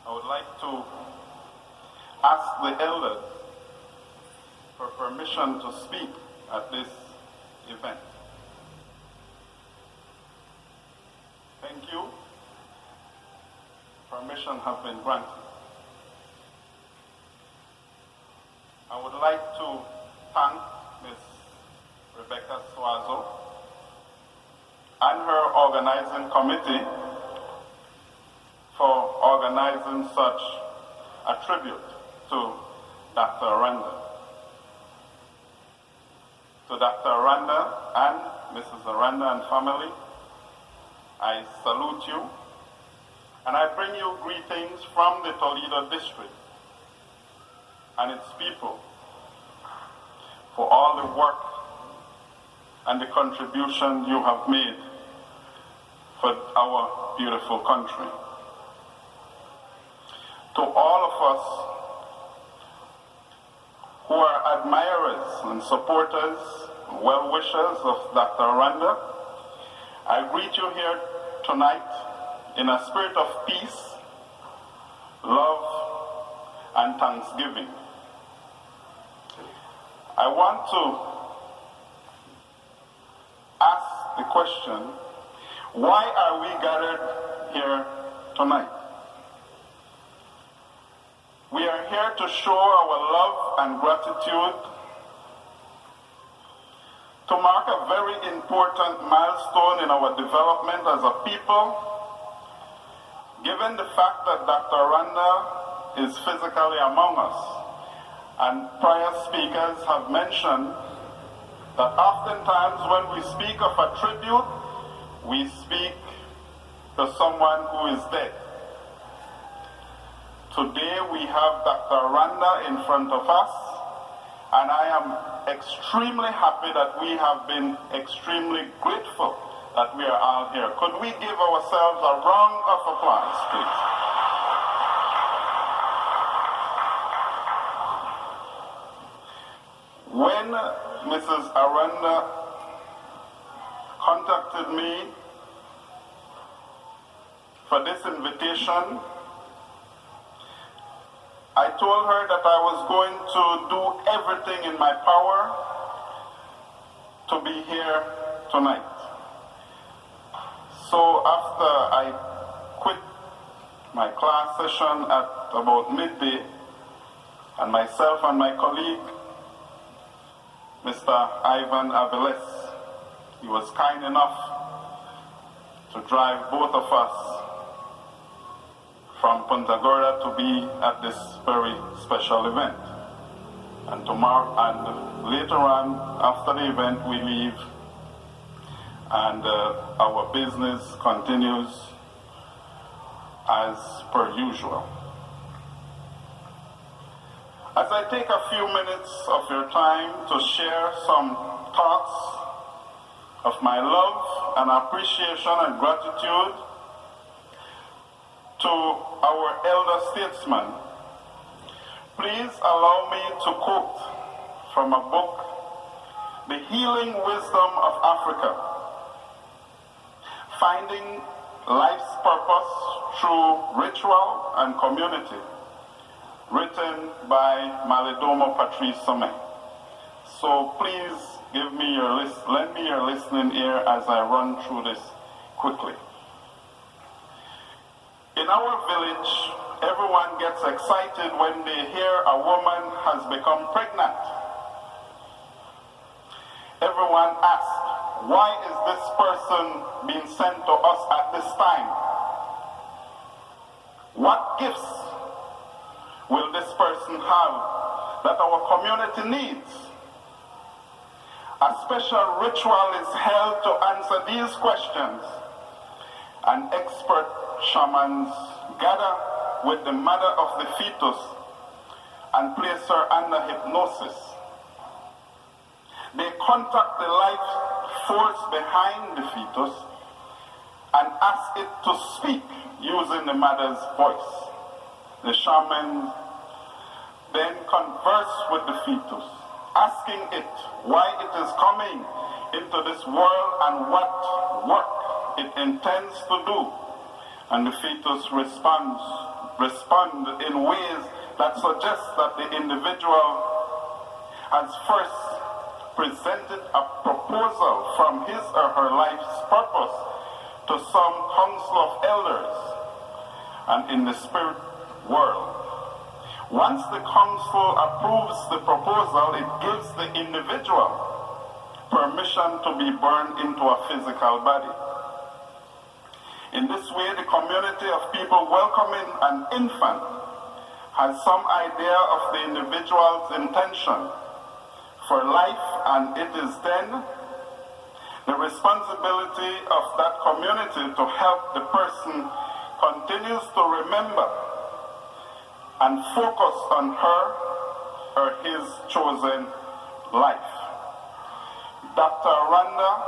I would like to ask the elders for permission to speak at this event. Thank you. Permission has been granted. I would like to thank Ms. Rebecca Suazo and her organizing committee for organizing such a tribute to Dr. Aranda. To Dr. Aranda and Mrs. Aranda and family, I salute you, and I bring you greetings from the Toledo district and its people for all the work and the contribution you have made for our beautiful country. To all of us who are admirers and supporters, well-wishers of Dr. Aranda, I greet you here tonight in a spirit of peace, love, and thanksgiving. I want to ask the question, why are we gathered here tonight? We are here to show our love and gratitude, to mark a very important milestone in our development as a people, given the fact that Dr. Aranda is physically among us. And prior speakers have mentioned that oftentimes when we speak of a tribute, we speak to someone who is dead. Today we have Dr. Aranda in front of us, and I am extremely happy that we have been extremely grateful that we are all here. Could we give ourselves a round of applause, please? When Mrs. Aranda contacted me for this invitation, I told her that I was going to do everything in my power to be here tonight. So after I quit my class session at about midday, and myself and my colleague, Mr. Ivan Aviles, he was kind enough to drive both of us from Punta Gorda to be at this very special event. And tomorrow, and later on, after the event, we leave, and our business continues as per usual. As I take a few minutes of your time to share some thoughts of my love and appreciation and gratitude to our elder statesman, please allow me to quote from a book, The Healing Wisdom of Africa, Finding Life's Purpose Through Ritual and Community, written by Malidomo Patrice Sommet. So please lend me your listening ear as I run through this quickly. In our village, everyone gets excited when they hear a woman has become pregnant. Everyone asks, why is this person being sent to us at this time? What gifts will this person have that our community needs? A special ritual is held to answer these questions, and expert shamans gather with the mother of the fetus and place her under hypnosis. They contact the life force behind the fetus and ask it to speak using the mother's voice. The shaman then converse with the fetus, asking it why it is coming into this world and what work it intends to do. And the fetus responds respond in ways that suggest that the individual has first presented a proposal from his or her life's purpose to some council of elders and in the spirit world. Once the council approves the proposal, it gives the individual permission to be born into a physical body. In this way, the community of people welcoming an infant has some idea of the individual's intention for life, and it is then the responsibility of that community to help the person continues to remember and focus on her or his chosen life. Dr. Aranda,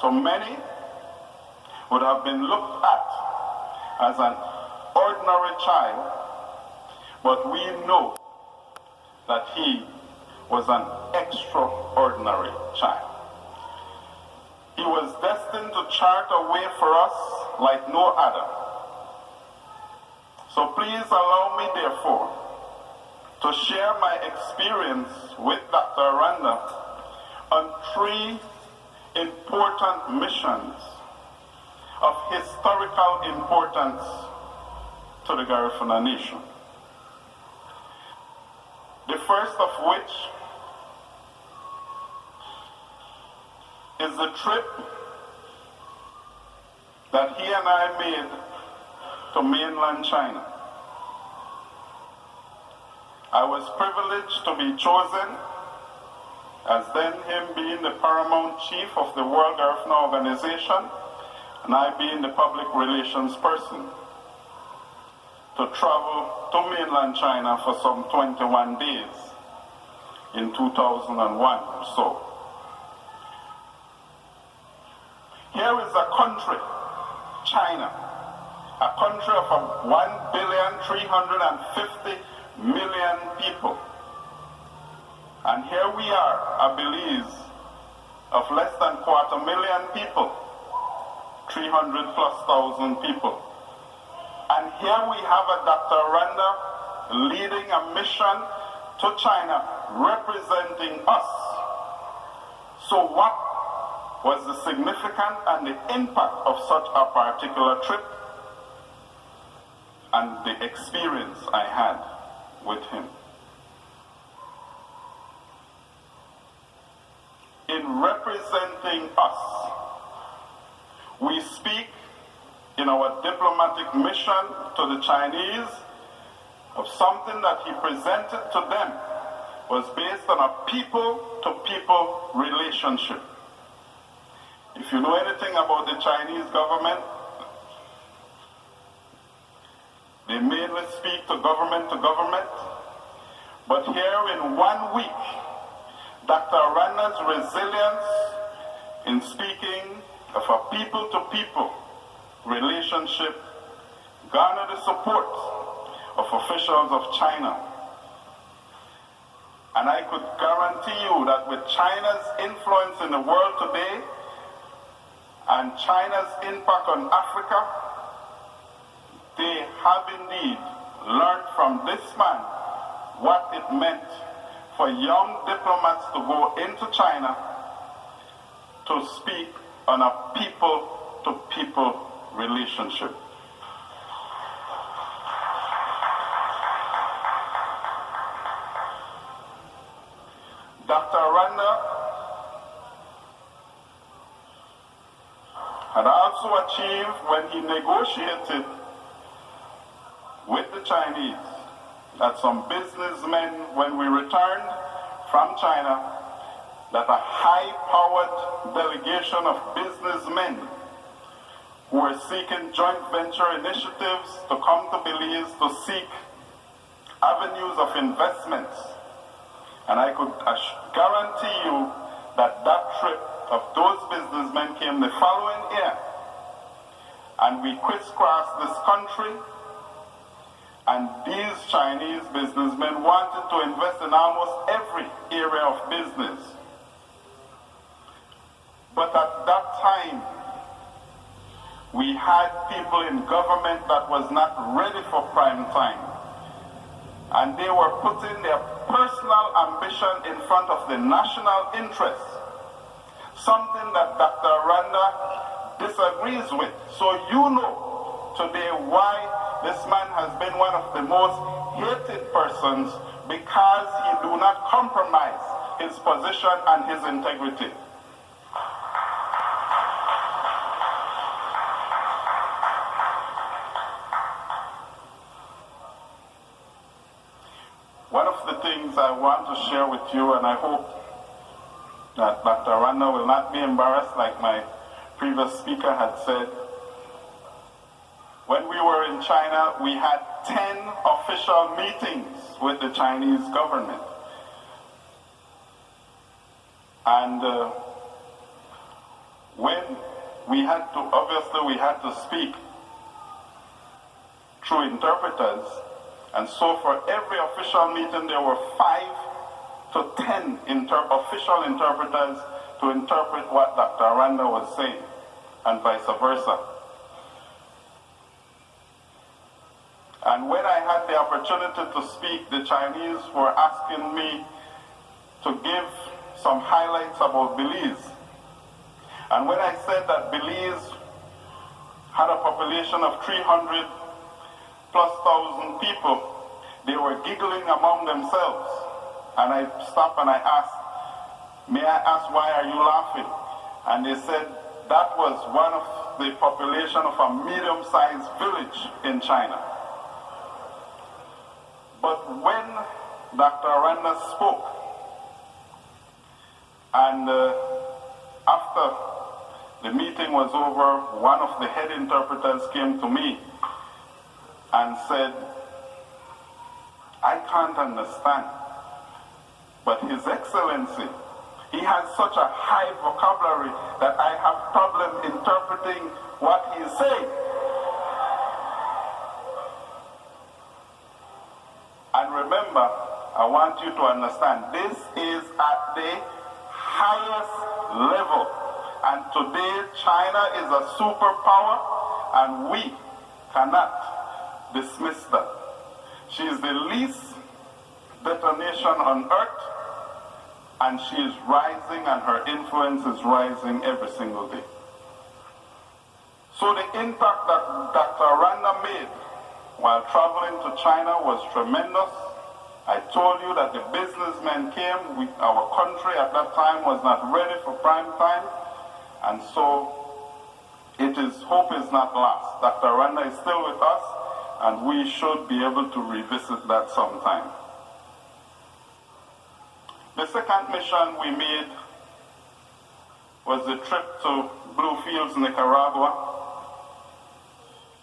to many, would have been looked at as an ordinary child, but we know that he was an extraordinary child. He was destined to chart a way for us like no other. So please allow me, therefore, to share my experience with Dr. Aranda on 3 important missions of historical importance to the Garifuna nation. The first of which is the trip that he and I made to mainland China. I was privileged to be chosen, as then him being the paramount chief of the World Garifuna Organization, and I being the public relations person, to travel to mainland China for some 21 days in 2001 or so. Here is a country, China, a country of 1,350,000,000 people. And here we are, a Belize of less than 250,000 people, 300,000+ people. And here we have a Dr. Aranda leading a mission to China, representing us. So what was the significance and the impact of such a particular trip and the experience I had with him? In representing us, we speak in our diplomatic mission to the Chinese of something that he presented to them was based on a people-to-people relationship. If you know anything about the Chinese government, they mainly speak to government, but here in 1 week, Dr. Aranda's resilience in speaking of a people-to-people relationship garnered the support of officials of China. And I could guarantee you that with China's influence in the world today and China's impact on Africa, they have indeed learned from this man what it meant for young diplomats to go into China to speak on a people-to-people relationship. Dr. Aranda had also achieved, when he negotiated with the Chinese, that some businessmen, when we returned from China, that a high-powered delegation of businessmen who were seeking joint venture initiatives to come to Belize to seek avenues of investments. And I could guarantee you that that trip of those businessmen came the following year. And we crisscrossed this country, and these Chinese businessmen wanted to invest in almost every area of business. But at that time, We had people in government that was not ready for prime time. And they were putting their personal ambition in front of the national interest. Something that Dr. Aranda disagrees with. So you know today why this man has been one of the most hated persons, because he do not compromise his position and his integrity. One of the things I want to share with you, and I hope that Dr. Aranda will not be embarrassed like my previous speaker had said. When we were in China, we had 10 official meetings with the Chinese government. And when we had to, obviously we had to speak through interpreters. And so for every official meeting, there were 5 to 10 official interpreters to interpret what Dr. Aranda was saying, and vice versa. And when I had the opportunity to speak, the Chinese were asking me to give some highlights about Belize. And when I said that Belize had a population of 300+ thousand people, they were giggling among themselves. And I stopped and I asked, may I ask, why are you laughing? And they said that was one of the population of a medium-sized village in China. But when Dr. Aranda spoke, and after the meeting was over, one of the head interpreters came to me and said, I can't understand, but His Excellency, he has such a high vocabulary that I have problem interpreting what he is saying. And remember, I want you to understand, this is at the highest level. And today, China is a superpower, and we cannot dismiss that. She is the least better nation on earth, and she is rising, and her influence is rising every single day. So the impact that Dr. Aranda made while traveling to China was tremendous. I told you that the businessmen came. Our country at that time was not ready for prime time, and so hope is not lost. Dr. Aranda is still with us, and we should be able to revisit that sometime. The second mission we made was the trip to Bluefields, Nicaragua,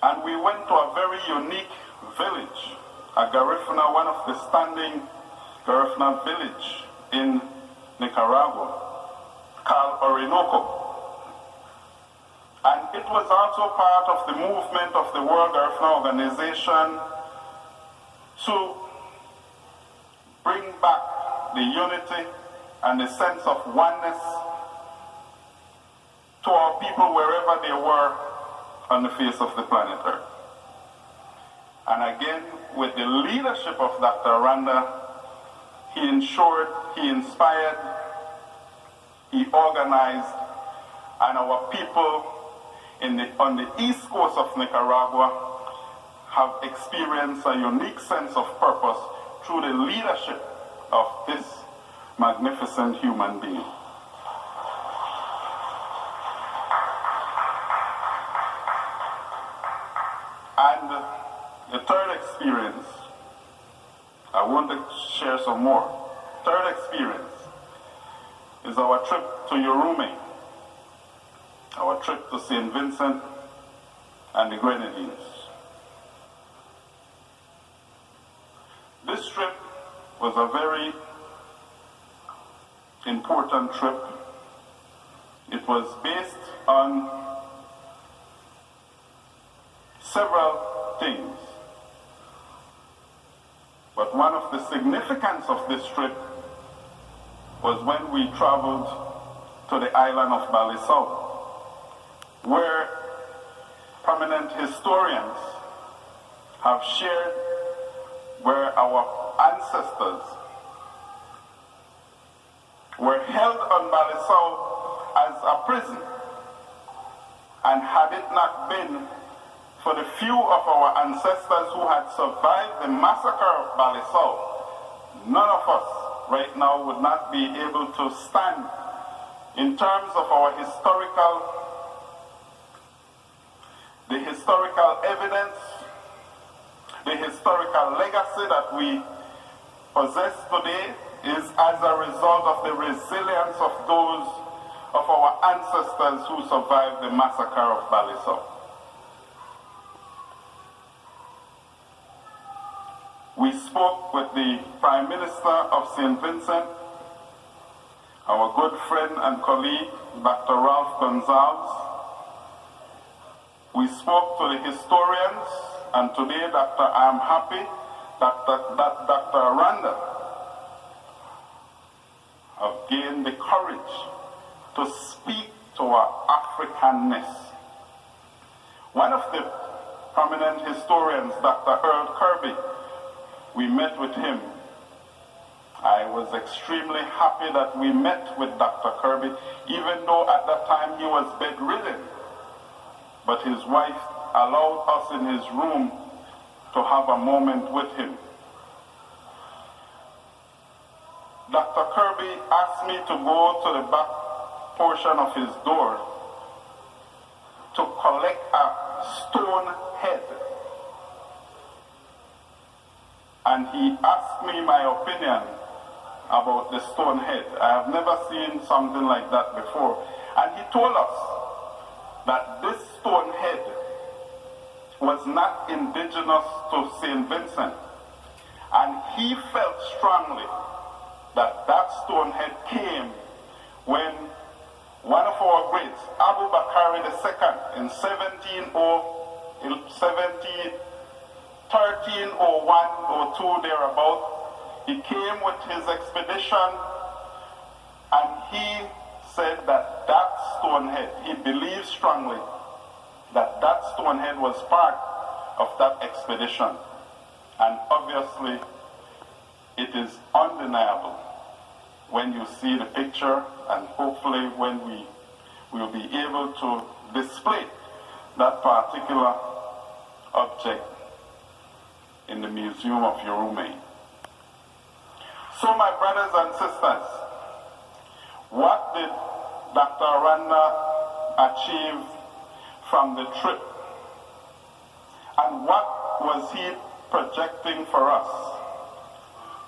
and we went to a very unique village, a Garifuna, one of the standing Garifuna village in Nicaragua, called Orinoco. And it was also part of the movement of the World Garifuna Organization to bring back the unity and the sense of oneness to our people wherever they were on the face of the planet Earth. And again, with the leadership of Dr. Aranda, he ensured, he inspired, he organized, and our people on the east coast of Nicaragua have experienced a unique sense of purpose through the leadership of this magnificent human being. And the third experience, I want to share some more. Third experience is our trip to Urume, our trip to St. Vincent and the Grenadines. This trip was a very important trip. It was based on several things. But one of the significance of this trip was when we traveled to the island of Balisao, where prominent historians have shared where our ancestors were held on Balisau as a prison. And had it not been for the few of our ancestors who had survived the massacre of Balisau, none of us right now would not be able to stand in terms of our the historical evidence, the historical legacy that we possess today is as a result of the resilience of those of our ancestors who survived the massacre of Balisau. We spoke with the Prime Minister of St. Vincent, our good friend and colleague, Dr. Ralph Gonzalez. We spoke to the historians, and today, I am happy that Dr. Aranda have gained the courage to speak to our Africanness. One of the prominent historians, Dr. Earl Kirby, we met with him. I was extremely happy that we met with Dr. Kirby, even though at that time he was bedridden. But his wife allowed us in his room to have a moment with him. Dr. Kirby asked me to go to the back portion of his door to collect a stone head. And he asked me my opinion about the stone head. I have never seen something like that before. And he told us that this stone head was not indigenous to St. Vincent. And he felt strongly that that stone head came when one of our greats, Abu Bakr II, in 1301 or 2 thereabout, he came with his expedition and he said that that stone head, he believed strongly that that stone head was part of that expedition. And obviously, it is undeniable when you see the picture, and hopefully when we will be able to display that particular object in the Museum of Urume. So my brothers and sisters, what did Dr. Aranda achieve from the trip? And what was he projecting for us?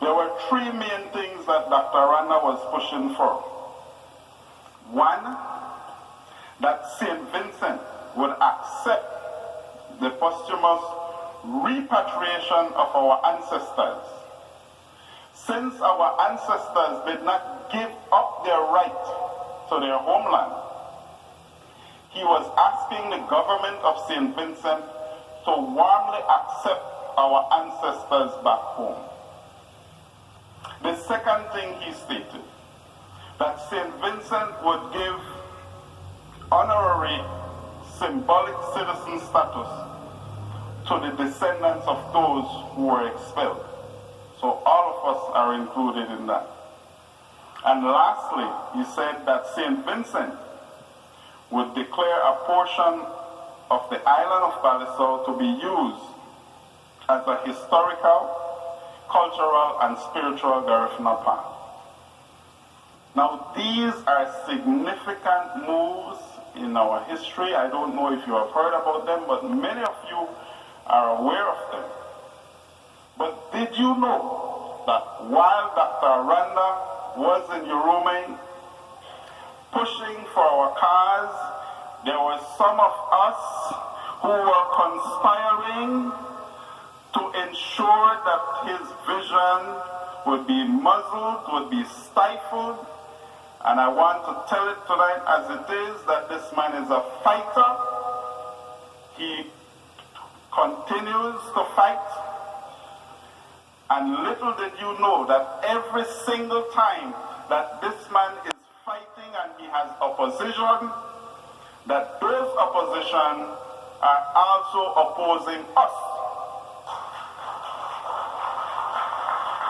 There were three main things that Dr. Aranda was pushing for. One, that St. Vincent would accept the posthumous repatriation of our ancestors. Since our ancestors did not give up their right to their homeland, he was asking the government of St. Vincent to warmly accept our ancestors back home. The second thing he stated, that St. Vincent would give honorary symbolic citizen status to the descendants of those who were expelled. So all of us are included in that. And lastly, he said that St. Vincent would declare a portion of the island of Balisau to be used as a historical, cultural, and spiritual Garifuna park. Now, these are significant moves in our history. I don't know if you have heard about them, but many of you are aware of them. But did you know that while Dr. Aranda was in Urume pushing for our cause, there were some of us who were conspiring to ensure that his vision would be muzzled, would be stifled. And I want to tell it tonight as it is, that this man is a fighter. He continues to fight. And little did you know that every single time that this man is fighting and he has opposition, that those opposition are also opposing us.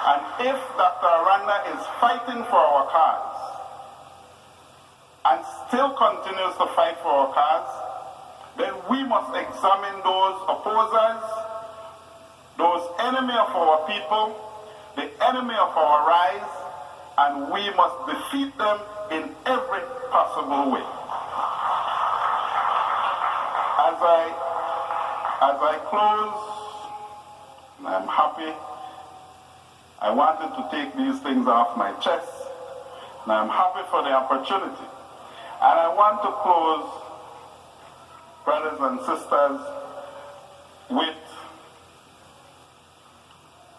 And if Dr. Aranda is fighting for our cause and still continues to fight for our cause, then we must examine those opposers, those enemy of our people, the enemy of our rise, and we must defeat them in every possible way. As I close, and I'm happy, I wanted to take these things off my chest, and I'm happy for the opportunity. And I want to close, brothers and sisters, with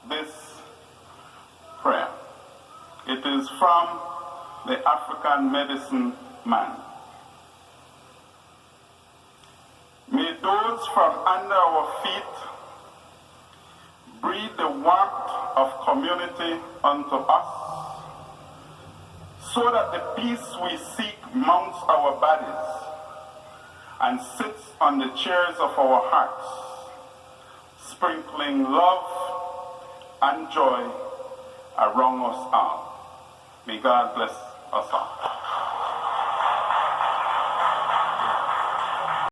this prayer. It is from the African medicine man. May those from under our feet breathe the warmth of community unto us, so that the peace we seek mounts our bodies and sits on the chairs of our hearts, sprinkling love and joy around us all. May God bless us all.